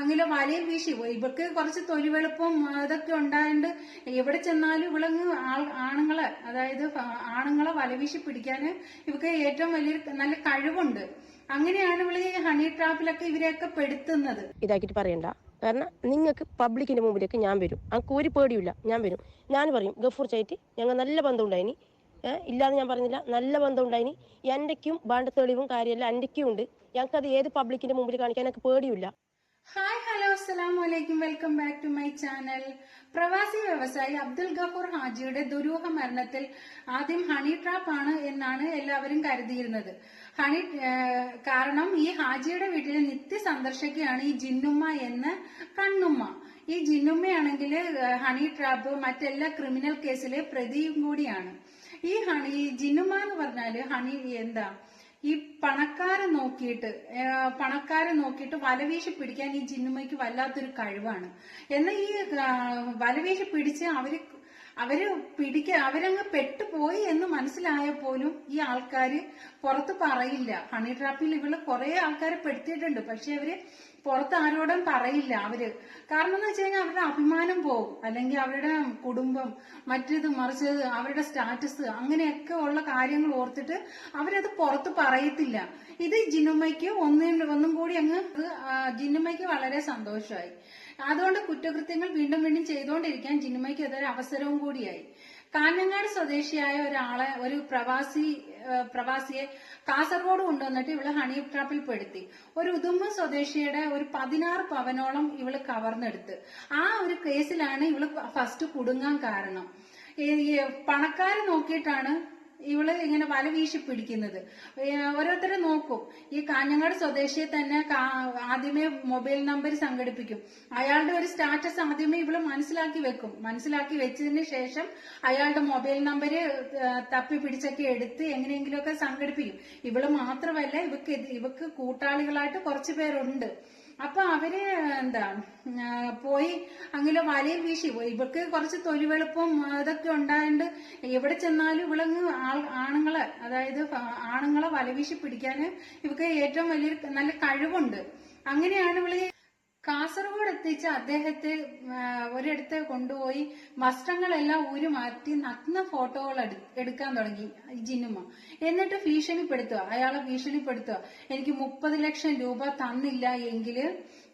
അങ്ങനെ വലയിൽ വീശി ഇവർക്ക് കുറച്ച് തൊലിവെളുപ്പും ഇതൊക്കെ ഉണ്ടായത് എവിടെ ചെന്നാലും ഇവളങ്ങ് ആണുങ്ങളെ, അതായത് ആണുങ്ങളെ വലവീശി പിടിക്കാന് ഇവർക്ക് ഏറ്റവും വലിയൊരു നല്ല കഴിവുണ്ട്. അങ്ങനെയാണ് ഇവള് ഈ ഹണി ട്രാപ്പിലൊക്കെ ഇവരെയൊക്കെ പെടുത്തുന്നത്. ഇതാക്കിട്ട് പറയണ്ട, കാരണം നിങ്ങൾക്ക് പബ്ലിക്കിന്റെ മുമ്പിലേക്ക് ഞാൻ വരും, എനിക്ക് ഒരു പേടിയില്ല, ഞാൻ വരും. ഞാൻ പറയും ഗഫൂർ ചായിട്ട് ഞങ്ങൾ നല്ല ബന്ധം ഉണ്ടായിനി, ഇല്ലാന്ന് ഞാൻ പറഞ്ഞില്ല, നല്ല ബന്ധം ഉണ്ടായിനി. എന്റെക്കും വേണ്ട തെളിവും കാര്യമെല്ലാം എന്റെക്കും ഉണ്ട്. ഞങ്ങൾക്കത് ഏത് പബ്ലിക്കിന്റെ മുമ്പിൽ കാണിക്കാൻ എനിക്ക് പേടിയില്ല. ഹായ്, ഹലോ, അസ്സലാമു അലൈക്കും. Welcome back to my channel. പ്രവാസി വ്യവസായി അബ്ദുൽ ഗഫൂർ ഹാജിയുടെ ദുരൂഹ മരണത്തിൽ ആദ്യം ഹണി ട്രാപ്പ് ആണ് എന്നാണ് എല്ലാവരും കരുതിയിരുന്നത്. കാരണം ഈ ഹാജിയുടെ വീട്ടിൽ നിത്യ സന്ദർശകയാണ് ഈ ജിന്നുമ്മ എന്ന കണ്ണുമ്മ. ഈ ജിന്നുമ്മയാണെങ്കിൽ ഹണി ട്രാപ്പ് മറ്റെല്ലാ ക്രിമിനൽ കേസിലെ പ്രതിയും കൂടിയാണ്. ഈ ജിന്നുമ്മ എന്ന് പറഞ്ഞാല് ഈ പണക്കാരെ നോക്കിയിട്ട് വലവീശി പിടിക്കാൻ ഈ ജിന്നുമ്മയ്ക്ക് വല്ലാത്തൊരു കഴിവാണ്. എന്നാൽ ഈ വലവീശി പിടിച്ച് അവരങ്ങ് പെട്ടുപോയി എന്ന് മനസ്സിലായപ്പോലും ഈ ആൾക്കാര് പുറത്ത് പറയില്ല. ഹണി ട്രാപ്പിൽ ഇവള് കുറെ ആൾക്കാരെ പെടുത്തിയിട്ടുണ്ട്, പക്ഷെ അവര് പുറത്ത് ആരോടും പറയില്ല. കാരണം എന്ന് വെച്ച് കഴിഞ്ഞാൽ അവരുടെ അഭിമാനം പോകും, അല്ലെങ്കിൽ അവരുടെ കുടുംബം മറ്റേത് മറിച്ചത് അവരുടെ സ്റ്റാറ്റസ് അങ്ങനെയൊക്കെ ഉള്ള കാര്യങ്ങൾ ഓർത്തിട്ട് അവരത് പുറത്ത് പറയത്തില്ല. ഇത് ജിന്നുമ്മയ്ക്ക് ഒന്നും കൂടി ജിന്നുമ്മയ്ക്ക് വളരെ സന്തോഷമായി. അതുകൊണ്ട് കുറ്റകൃത്യങ്ങൾ വീണ്ടും വീണ്ടും ചെയ്തുകൊണ്ടിരിക്കാൻ ജിന്നുമ്മയ്ക്ക് അതൊരു അവസരവും കൂടിയായി. കാഞ്ഞങ്ങാട് സ്വദേശിയായ ഒരു പ്രവാസിയെ കാസർഗോഡ് കൊണ്ടുവന്നിട്ട് ഇവള് ഹണി ട്രാപ്പിൽ പെടുത്തി. ഒരു ഉദുമ്പ് സ്വദേശിയുടെ ഒരു 16 പവനോളം ഇവള് കവർന്നെടുത്ത്. ആ ഒരു കേസിലാണ് ഇവള് ഫസ്റ്റ് കുടുങ്ങാൻ കാരണം. പണക്കാരെ നോക്കിയിട്ടാണ് ഇവള് ഇങ്ങനെ വല വീശി പിടിക്കുന്നത്. ഓരോരുത്തരെ നോക്കും. ഈ കാഞ്ഞങ്ങാട് സ്വദേശിയെ തന്നെ ആദ്യമേ മൊബൈൽ നമ്പർ സംഘടിപ്പിക്കും. അയാളുടെ ഒരു സ്റ്റാറ്റസ് ആദ്യമേ ഇവള് മനസ്സിലാക്കി വെച്ചതിന് ശേഷം അയാളുടെ മൊബൈൽ നമ്പര് തപ്പി പിടിച്ചൊക്കെ എടുത്ത് എങ്ങനെയെങ്കിലുമൊക്കെ സംഘടിപ്പിക്കും. ഇവള് മാത്രമല്ല, ഇവക്ക് കൂട്ടാളികളായിട്ട് കുറച്ചു പേരുണ്ട്. അപ്പൊ അവര് പോയി അങ്ങനെ വലയിൽ വീശി ഇവർക്ക് കുറച്ച് തൊലിവെളുപ്പും ഇതൊക്കെ ഉണ്ടായത് എവിടെ ചെന്നാലും ഇവളങ്ങ് ആണുങ്ങളെ, അതായത് ആണുങ്ങളെ വലവീശി പിടിക്കാന് ഇവക്ക് ഏറ്റവും വലിയൊരു നല്ല കഴിവുണ്ട്. അങ്ങനെയാണ് ഇവള് കാസർഗോഡ് എത്തിച്ച അദ്ദേഹത്തെ ഒരിടത്ത് കൊണ്ടുപോയി വസ്ത്രങ്ങളെല്ലാം ഊരി മാറ്റി നഗ്ന ഫോട്ടോകൾ എടുക്കാൻ തുടങ്ങി ഈ ജിന്നുമ്മ. എന്നിട്ട് അയാളെ ഭീഷണിപ്പെടുത്തുക. എനിക്ക് 30 ലക്ഷം രൂപ തന്നില്ല എങ്കിൽ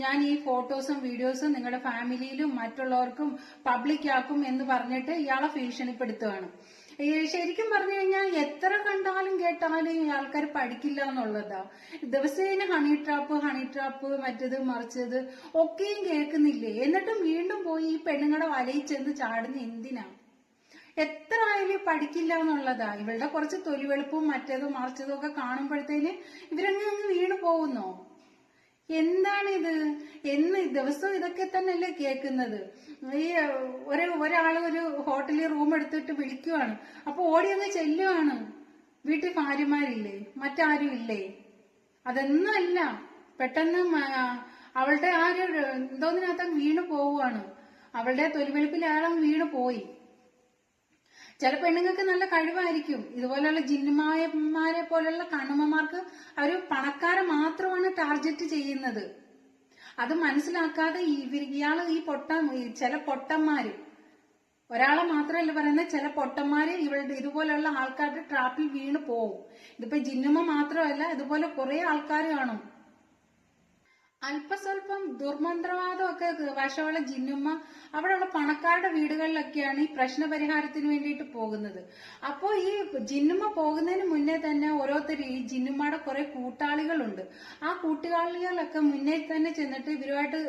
ഞാൻ ഈ ഫോട്ടോസും വീഡിയോസും നിങ്ങളുടെ ഫാമിലിയിലും മറ്റുള്ളവർക്കും പബ്ലിക്കാക്കും എന്ന് പറഞ്ഞിട്ട് ഇയാളെ ഭീഷണിപ്പെടുത്തുകയാണ്. ശരിക്കും പറഞ്ഞു കഴിഞ്ഞാൽ എത്ര കണ്ടാലും കേട്ടാലും ഈ ആൾക്കാർ പഠിക്കില്ല എന്നുള്ളതാ. ദിവസേന ഹണി ട്രാപ്പ് മറ്റേത് മറിച്ചത് ഒക്കെയും കേൾക്കുന്നില്ലേ? എന്നിട്ടും വീണ്ടും പോയി ഈ പെണ്ണുങ്ങളുടെ വലയിൽ ചെന്ന് ചാടുന്ന എന്തിനാ? എത്ര ആയാലും പഠിക്കില്ല എന്നുള്ളതാ. ഇവളുടെ കുറച്ച് തൊലിവെളുപ്പും മറ്റേതും മറിച്ചതും ഒക്കെ കാണുമ്പോഴത്തേന് ഇവരങ്ങ് വീണു പോകുന്നോ? എന്താണിത്? ദിവസവും ഇതൊക്കെ തന്നെയല്ലേ കേൾക്കുന്നത്? ഈ ഒരാള് ഒരു ഹോട്ടലിൽ റൂം എടുത്തിട്ട് വിളിക്കുവാണ്, അപ്പൊ ഓടി അങ്ങ് ചെല്ലുവാണ്. വീട്ടിൽ ഭാര്യമാരില്ലേ, മറ്റാരും ഇല്ലേ? അതൊന്നും അല്ല, പെട്ടെന്ന് അവളുടെ എന്തോന്നിനകത്ത് വീണു പോവുകയാണ്. അവളുടെ തൊലിവെളുപ്പിൽ അയാളും വീണു പോയി. ചില പെണ്ണുങ്ങൾക്ക് നല്ല കഴിവായിരിക്കും. ഇതുപോലെയുള്ള ജിന്നുമാരെ പോലുള്ള കണ്ണുമ്മമാർക്ക് അവര് പണക്കാരെ മാത്രമാണ് ടാർഗറ്റ് ചെയ്യുന്നത്. അത് മനസ്സിലാക്കാതെ ഇയാള് ചില പൊട്ടന്മാര്, ഒരാളെ മാത്രമല്ല പറയുന്നത്, ചില പൊട്ടന്മാര് ഇതുപോലെയുള്ള ആൾക്കാരുടെ ട്രാപ്പിൽ വീണ് പോവും. ഇതിപ്പോ ജിന്നുമ്മ മാത്രമല്ല, ഇതുപോലെ കുറെ ആൾക്കാർ കാണും. അല്പസ്വല്പം ദുർമന്ത്രവാദമൊക്കെ വശമുള്ള ജിന്നുമ്മ അവിടെയുള്ള പണക്കാരുടെ വീടുകളിലൊക്കെയാണ് ഈ പ്രശ്നപരിഹാരത്തിന് വേണ്ടിയിട്ട് പോകുന്നത്. അപ്പോ ഈ ജിന്നുമ്മ പോകുന്നതിന് മുന്നേ തന്നെ ഓരോരുത്തർ ഈ ജിന്നുമ്മയുടെ കുറെ കൂട്ടാളികളുണ്ട്. ആ കൂട്ടാളികളൊക്കെ മുന്നേ തന്നെ ചെന്നിട്ട് ഇവരുമായിട്ട്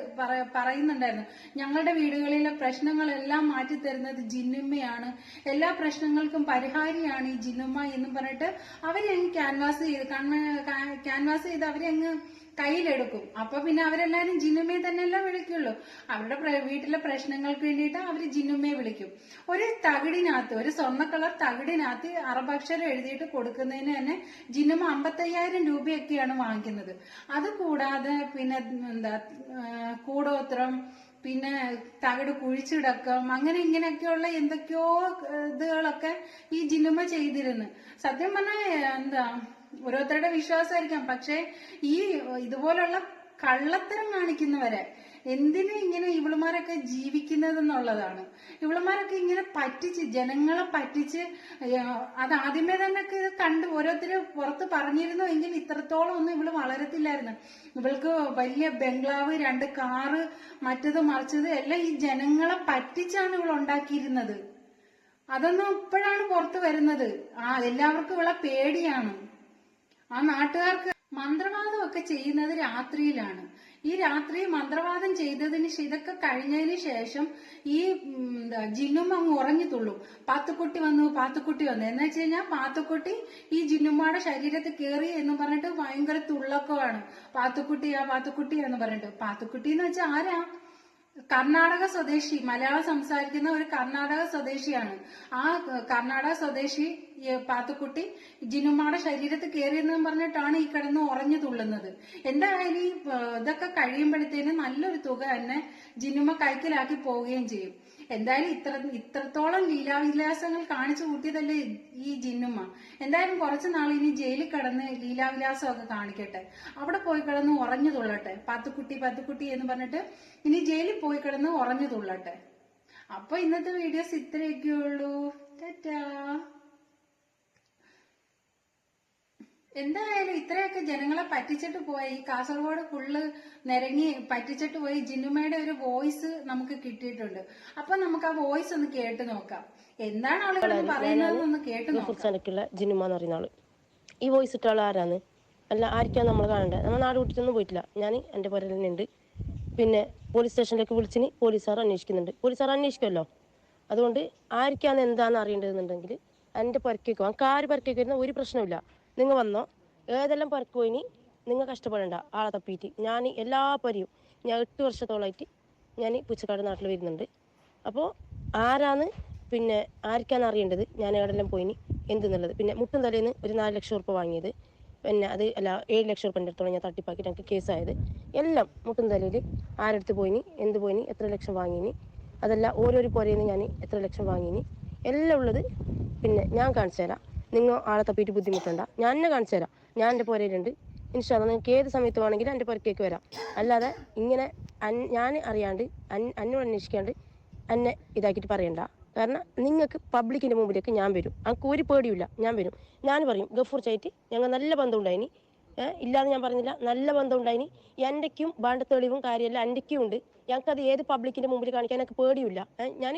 പറയുന്നുണ്ടായിരുന്നു, ഞങ്ങളുടെ വീടുകളിലെ പ്രശ്നങ്ങളെല്ലാം മാറ്റിത്തരുന്നത് ജിന്നുമ്മയാണ്, എല്ലാ പ്രശ്നങ്ങൾക്കും പരിഹാരിയാണ് ഈ ജിന്നുമ്മ എന്നും പറഞ്ഞിട്ട് അവരെ അങ്ങ് ക്യാൻവാസ് ചെയ്ത് അവരെ അങ്ങ് കയ്യിലെടുക്കും. അപ്പൊ പിന്നെ അവരെല്ലാരും ജിന്നുമ്മയെ തന്നെയല്ല വിളിക്കുള്ളൂ. അവരുടെ വീട്ടിലെ പ്രശ്നങ്ങൾക്ക് വേണ്ടിയിട്ട് അവര് ജിന്നുമ്മയെ വിളിക്കും. ഒരു സ്വർണ്ണ കളർ തകിടിനകത്ത് അറബക്ഷരം എഴുതിയിട്ട് കൊടുക്കുന്നതിന് തന്നെ ജിന്നുമ്മ 55,000 രൂപയൊക്കെയാണ് വാങ്ങിക്കുന്നത്. അതുകൂടാതെ പിന്നെ കൂടോത്രം, പിന്നെ തകിട് കുഴിച്ചിടക്കം, അങ്ങനെ ഇങ്ങനെയൊക്കെയുള്ള എന്തൊക്കെയോ ഇതുകളൊക്കെ ഈ ജിന്നുമ്മ ചെയ്തിരുന്നു. സത്യം പറഞ്ഞാൽ ഓരോരുത്തരുടെ വിശ്വാസമായിരിക്കാം. പക്ഷെ ഇതുപോലുള്ള കള്ളത്തരം കാണിക്കുന്നവരെ. എന്തിനു ഇങ്ങനെ ഇവളുമാരൊക്കെ ജീവിക്കുന്നതെന്നുള്ളതാണ്. ഇവളുമാരൊക്കെ ഇങ്ങനെ പറ്റിച്ച് ജനങ്ങളെ പറ്റിച്ച് അത് ആദ്യമേ തന്നെ ഇത് കണ്ട് ഓരോരുത്തര് പുറത്ത് പറഞ്ഞിരുന്നു എങ്കിൽ ഇത്രത്തോളം ഒന്നും ഇവള് വളരത്തില്ലായിരുന്നു. ഇവൾക്ക് വലിയ ബംഗ്ലാവ്, 2 കാറ്, മറ്റത് മറിച്ചത് എല്ലാം ഈ ജനങ്ങളെ പറ്റിച്ചാണ് ഇവൾ ഉണ്ടാക്കിയിരുന്നത്. അതൊന്നും ഇപ്പോഴാണ് പുറത്ത് വരുന്നത്. എല്ലാവർക്കും ഇവളെ പേടിയാണ്. ആ നാട്ടുകാർക്ക് മന്ത്രവാദമൊക്കെ ചെയ്യുന്നത് രാത്രിയിലാണ്. ഈ രാത്രി മന്ത്രവാദം ചെയ്തതിന് ഇതൊക്കെ കഴിഞ്ഞതിന് ശേഷം ഈ ജിന്നുമ്മ അങ്ങ് ഉറങ്ങിത്തുള്ളൂ. പാത്തുക്കുട്ടി വന്നു എന്ന് വെച്ച് കഴിഞ്ഞാൽ പാത്തുക്കുട്ടി ഈ ജിന്നുമ്മയുടെ ശരീരത്തിൽ കയറി എന്ന് പറഞ്ഞിട്ട് ഭയങ്കര തുള്ളക്കമാണ്. പാത്തുക്കുട്ടിയാന്ന് പറഞ്ഞിട്ട്. പാത്തുക്കുട്ടി എന്ന് വെച്ചാൽ ആരാ? കർണാടക സ്വദേശി, മലയാളം സംസാരിക്കുന്ന ഒരു കർണാടക സ്വദേശിയാണ്. ആ കർണാടക സ്വദേശി പാത്തുക്കുട്ടി ജിനുമ്മയുടെ ശരീരത്തിൽ കയറിയെന്നും പറഞ്ഞിട്ടാണ് ഈ കിടന്ന് ഉറഞ്ഞു തുള്ളുന്നത്. എന്തായാലും ഈ ഇതൊക്കെ കഴിയുമ്പോഴത്തേനും നല്ലൊരു തുക തന്നെ ജിനുമ്മ കൈക്കലാക്കി പോവുകയും ചെയ്യും. എന്തായാലും ഇത്രത്തോളം ലീലാവിലാസങ്ങൾ കാണിച്ചു കൂട്ടിയതല്ലേ ഈ ജിന്നുമ്മ. എന്തായാലും കുറച്ചു നാൾ ഇനി ജയിലിൽ കിടന്ന് ലീലാവിലാസമൊക്കെ കാണിക്കട്ടെ. അവിടെ പോയി കിടന്ന് ഉറഞ്ഞു തുള്ളട്ടെ. പാത്തുക്കുട്ടി എന്ന് പറഞ്ഞിട്ട് ഇനി ജയിലിൽ പോയി കിടന്ന് ഉറഞ്ഞു തുള്ളട്ടെ. അപ്പൊ ഇന്നത്തെ വീഡിയോസ് ഇത്രയൊക്കെ ഉള്ളൂ. ടാറ്റാ. എന്തായാലും ഇത്രയൊക്കെ ജനങ്ങളെ പറ്റിച്ചിട്ട് പോയി. കാസർഗോഡ് ഫുള്ള് നിരങ്ങി പറ്റിച്ചിട്ട് പോയി. ജിന്നുമ്മയുടെ ഒരു വോയിസ് നമുക്ക് കിട്ടിയിട്ടുണ്ട്. അപ്പൊ നമുക്ക് ആ വോയിസ് ഒന്ന് കേട്ട് നോക്കാം. എന്താണ് ആളുകൾ പറയുന്നതെന്ന് കേട്ട് നോക്കാം. ജിന്നുമ്മ എന്ന് പറയുന്ന ആള് ഈ വോയിസ് ഇട്ട ആൾ ആരാന്ന് അല്ല ആർക്കാണ് നമ്മൾ കാണണ്ടേ? നമ്മൾ നാട് വിട്ടിട്ടൊന്നും പോയിട്ടില്ല. ഞാൻ എന്റെ പുരയിൽ തന്നെ ഉണ്ട്. പിന്നെ പോലീസ് സ്റ്റേഷനിലേക്ക് വിളിച്ചിന് പോലീസുകാർ അന്വേഷിക്കുന്നുണ്ട്. പോലീസുകാർ അന്വേഷിക്കുമല്ലോ. അതുകൊണ്ട് ആർക്കാന്ന് എന്താന്ന് അറിയേണ്ടതെന്നുണ്ടെങ്കിൽ എൻ്റെ പുരക്കേക്ക് നമുക്ക് ആര് പുരക്കേക്ക് വരുന്ന ഒരു പ്രശ്നമില്ല. നിങ്ങൾ വന്നോ, ഏതെല്ലാം പുരക്ക് പോയിനി നിങ്ങൾ കഷ്ടപ്പെടേണ്ട. ആളെ തപ്പിയിട്ട് ഞാൻ എല്ലാ പുരയും ഞാൻ 8 വർഷത്തോളമായിട്ട് ഞാൻ പൂച്ചക്കാട് നാട്ടിൽ വരുന്നുണ്ട്. അപ്പോൾ ആരാന്ന് പിന്നെ ആർക്കാന്ന് അറിയേണ്ടത്, ഞാൻ എവിടെല്ലാം പോയിനി എന്തെന്നുള്ളത്. പിന്നെ മുട്ടും തലേന്ന് ഒരു 4 ലക്ഷം ഉറുപ്പ് വാങ്ങിയത്, പിന്നെ അത് അല്ല 7 ലക്ഷം ഉറുപ്പിൻ്റെ അടുത്തോളം ഞാൻ തട്ടിപ്പാക്കിയിട്ട് എനിക്ക് കേസായത്. എല്ലാം മുട്ടും തലയിൽ ആരെടുത്ത് പോയിനി, എന്ത് പോയിനി, എത്ര ലക്ഷം വാങ്ങിനി, അതല്ല ഓരോരോ പുരയിൽ നിന്ന് ഞാൻ എത്ര ലക്ഷം വാങ്ങിനി എല്ലാം ഉള്ളത് പിന്നെ ഞാൻ കാണിച്ചു തരാം. നിങ്ങൾ ആളെ തപ്പിയിട്ട് ബുദ്ധിമുട്ടണ്ട, ഞാൻ എന്നെ കാണിച്ചു തരാം. ഞാൻ എൻ്റെ പുരയിലുണ്ട്. ഇൻഷാ അല്ലാഹ് നിങ്ങൾക്ക് ഏത് സമയത്ത് വേണമെങ്കിലും എൻ്റെ പുരക്കേക്ക് വരാം. അല്ലാതെ ഇങ്ങനെ ഞാൻ അറിയാണ്ട് എന്നോട് അന്വേഷിക്കാണ്ട് എന്നെ ഇതാക്കിയിട്ട് പറയണ്ട. കാരണം നിങ്ങൾക്ക് പബ്ലിക്കിൻ്റെ മുമ്പിലേക്ക് ഞാൻ വരും. എനിക്ക് ഒരു പേടിയില്ല, ഞാൻ വരും. ഞാൻ പറയും ഗഫൂർ ചായിട്ട് ഞങ്ങൾ നല്ല ബന്ധം ഉണ്ടായിനി, ഇല്ലാന്ന് ഞാൻ പറഞ്ഞില്ല, നല്ല ബന്ധം ഉണ്ടായിനി. എൻ്റെക്കും വേണ്ട തെളിവും കാര്യമെല്ലാം എൻ്റെക്കും ഉണ്ട്. ഞങ്ങൾക്കത് ഏത് പബ്ലിക്കിൻ്റെ മുമ്പിൽ കാണിക്കാൻ എനിക്ക് പേടിയില്ല. ഞാൻ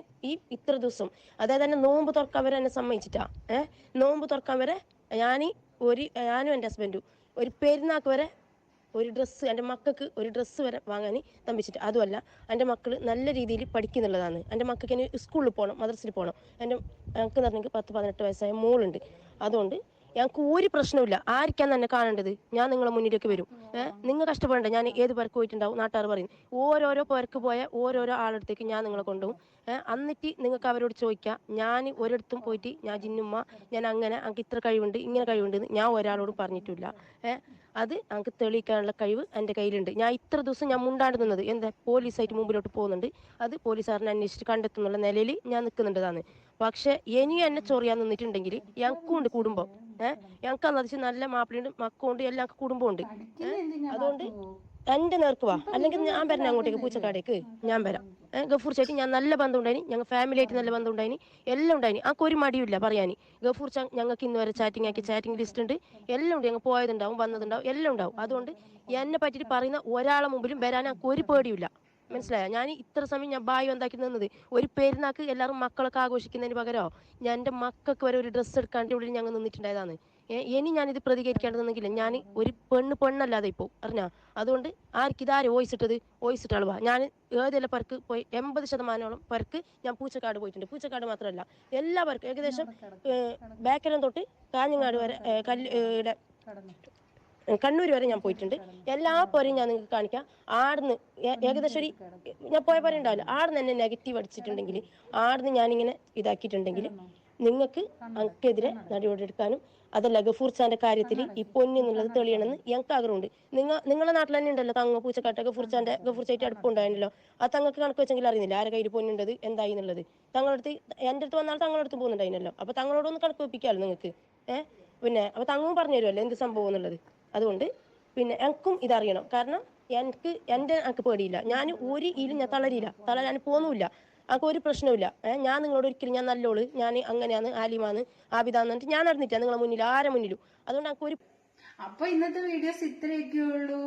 ഇത്ര ദിവസം അതായത് തന്നെ നോമ്പ് തുറക്കാൻ വരെ എന്നെ സമ്മതിച്ചിട്ടാ. നോമ്പ് തുറക്കാൻ വരെ ഞാനും എൻ്റെ ഹസ്ബൻഡും ഒരു പെരുന്നാൾക്ക് വരെ ഒരു ഡ്രസ്സ്, എൻ്റെ മക്കൾക്ക് ഒരു ഡ്രസ്സ് വരെ വാങ്ങാൻ തമ്പിച്ചിട്ട്. അതുമല്ല എൻ്റെ മക്കൾ നല്ല രീതിയിൽ പഠിക്കുന്നുള്ളതാണ്. എൻ്റെ മക്കൾക്ക് ഇനി സ്കൂളിൽ പോകണം, മദ്രസയിൽ പോകണം. ഞങ്ങൾക്ക് പറഞ്ഞെങ്കിൽ 10-18 വയസ്സായ മോളുണ്ട്. അതുകൊണ്ട് ഞങ്ങൾക്ക് ഒരു പ്രശ്നമില്ല. ആർക്കാന്ന് തന്നെ കാണേണ്ടത്, ഞാൻ നിങ്ങളെ മുന്നിലേക്ക് വരും. നിങ്ങൾ കഷ്ടപ്പെടേണ്ട. ഞാൻ ഏത് പേർക്ക് പോയിട്ടുണ്ടാവും നാട്ടുകാർ പറയും. ഓരോരോ പേർക്ക് പോയ ഓരോരോ ആളടുത്തേക്ക് ഞാൻ നിങ്ങളെ കൊണ്ടുപോകും. എന്നിട്ട് നിങ്ങൾക്ക് അവരോട് ചോദിക്കാം. ഞാൻ ഒരിടത്തും പോയിട്ട് ഞാൻ ജിന്നുമ്മ ഞാൻ അങ്ങനെ എനിക്ക് ഇത്ര കഴിവുണ്ട് ഇങ്ങനെ കഴിവുണ്ട് എന്ന് ഞാൻ ഒരാളോട് പറഞ്ഞിട്ടില്ല. അത് എനിക്ക് തെളിയിക്കാനുള്ള കഴിവ് എൻ്റെ കയ്യിലുണ്ട്. ഞാൻ ഇത്ര ദിവസം ഞാൻ മുണ്ടാണ്ട് നിന്നത് എന്താ, പോലീസായിട്ട് മുമ്പിലോട്ട് പോകുന്നുണ്ട്. അത് പോലീസുകാരനെ അന്വേഷിച്ച് കണ്ടെത്തുന്നുള്ള നിലയിൽ ഞാൻ നിൽക്കുന്നുണ്ടതാണ്. പക്ഷെ ഇനിയും എന്നെ ചൊറിയാൻ നിന്നിട്ടുണ്ടെങ്കിൽ ഞങ്ങൾക്കും ഉണ്ട് കുടുംബം. ഞങ്ങൾക്ക് അന്നതിച്ച് നല്ല മാപ്പിളയുണ്ട്, മക്കളുണ്ട്, എല്ലാം കുടുംബമുണ്ട്. അതുകൊണ്ട് എൻ്റെ നേർക്ക് വാ, അല്ലെങ്കിൽ ഞാൻ വരണം അങ്ങോട്ടേക്ക് പൂച്ചക്കാടേക്ക് ഞാൻ വരാം. ഗഫൂർ ചായിട്ട് ഞാൻ നല്ല ബന്ധം ഉണ്ടായിനി, ഞങ്ങൾ ഫാമിലി ആയിട്ട് നല്ല ബന്ധം ഉണ്ടായിനി, എല്ലാം ഉണ്ടായിനി. ആൾക്ക് ഒരു മടിയില്ല പറയാൻ. ഗഫൂർ ചാ ഞങ്ങൾക്ക് ഇന്ന് വരെ ചാറ്റിംഗ് ലിസ്റ്റ് ഉണ്ട്, എല്ലാം ഉണ്ട്. ഞങ്ങൾ പോയതുണ്ടാവും വന്നതുണ്ടാവും എല്ലാം ഉണ്ടാവും. അതുകൊണ്ട് എന്നെ പറ്റിയിട്ട് പറയുന്ന ഒരാളെ മുമ്പിലും വരാൻ എനിക്ക് ഒരു പേടിയില്ല. മനസ്സിലായോ? ഞാൻ ഇത്ര സമയം ഞാൻ ബായി എന്താക്കി നിന്നത് ഒരു പെരുന്നാക്ക് എല്ലാവരും മക്കളൊക്കെ ആഘോഷിക്കുന്നതിന് പകരമോ ഞാൻ എൻ്റെ മക്കൾക്ക് വരെ ഒരു ഡ്രസ്സ് എടുക്കാണ്ട് ഇവിടെ ഞങ്ങൾ നിന്നിട്ടുണ്ടായതാണ്. ഇനി ഞാനിത് പ്രതികരിക്കേണ്ടതെന്നെങ്കിൽ ഞാൻ ഒരു പെണ്ണല്ലാതെ ഇപ്പോൾ അറിഞ്ഞാ. അതുകൊണ്ട് ആർക്കിതാര് വോയിസ് ഇട്ടത്, വോയിസ് ഇട്ട ആളുവാ. ഞാൻ ഏതെല്ലാം പേർക്ക് പോയി 80% പേർക്ക് ഞാൻ പൂച്ചക്കാട് പോയിട്ടുണ്ട്. പൂച്ചക്കാട് മാത്രമല്ല എല്ലാ പേർക്കും ഏകദേശം ബേക്കരം തൊട്ട് കാഞ്ഞങ്ങാട് വരെ കണ്ണൂർ വരെ ഞാൻ പോയിട്ടുണ്ട്. എല്ലാ പോരെയും ഞാൻ നിങ്ങൾക്ക് കാണിക്കാം. ആടുന്ന് ഏകദേശം ഒരു ഞാൻ പോയ പോലെ ഉണ്ടാവില്ല, ആടുന്ന് എന്നെ നെഗറ്റീവ് അടിച്ചിട്ടുണ്ടെങ്കിൽ, ആടുന്ന് ഞാനിങ്ങനെ ഇതാക്കിയിട്ടുണ്ടെങ്കിൽ നിങ്ങൾക്ക് എനിക്കെതിരെ നടപടിയെടുക്കാനും അതല്ല ഗഫൂർ ചാന്റെ കാര്യത്തിൽ ഈ പൊന്നെന്നുള്ളത് തെളിയണമെന്ന് ഞങ്ങൾക്ക് ആഗ്രഹമുണ്ട്. നിങ്ങളുടെ നാട്ടിൽ തന്നെ ഉണ്ടല്ലോ തങ്ങ പൂച്ചക്കാട്ട ഗഫൂർ ചായിട്ട് അടുപ്പുണ്ടായിരുന്നല്ലോ. ആ തങ്ങൾക്ക് കണക്ക് വെച്ചെങ്കിൽ അറിയുന്നില്ല ആരെ കയ്യിൽ പൊന്നുണ്ടത് എന്തായി എന്നുള്ളത്. തങ്ങളടുത്ത് എൻ്റെ അടുത്ത് വന്നാൽ തങ്ങളുടെ അടുത്ത് പോകുന്നുണ്ടായിരുന്നല്ലോ. അപ്പൊ തങ്ങളോടൊന്ന് കണക്ക് വെപ്പിക്കാമല്ലോ നിങ്ങൾക്ക്. പിന്നെ അപ്പൊ തങ്ങും പറഞ്ഞു തരുമല്ലോ എന്ത് സംഭവം എന്നുള്ളത്. അതുകൊണ്ട് പിന്നെ എനിക്കും ഇതറിയണം. കാരണം എനിക്ക് പേടിയില്ല. ഞാൻ ഒരു ഇതിലും ഞാൻ തളരാൻ പോകുന്നില്ല. എനിക്ക് ഒരു പ്രശ്നവുമില്ല. ഞാൻ നിങ്ങളോട് ഒരിക്കലും ഞാൻ നല്ലോള്, ഞാൻ അങ്ങനെയാണ്, ആലിമാന്ന്, ആബിദാന്ന് പറഞ്ഞിട്ട് ഞാൻ നടന്നിട്ടാ നിങ്ങളെ മുന്നിൽ, ആരെ മുന്നിലും. അതുകൊണ്ട് എനിക്ക് ഒരു അപ്പൊ ഇന്നത്തെ വീഡിയോസ് ഇത്രയൊക്കെ ഉള്ളൂ.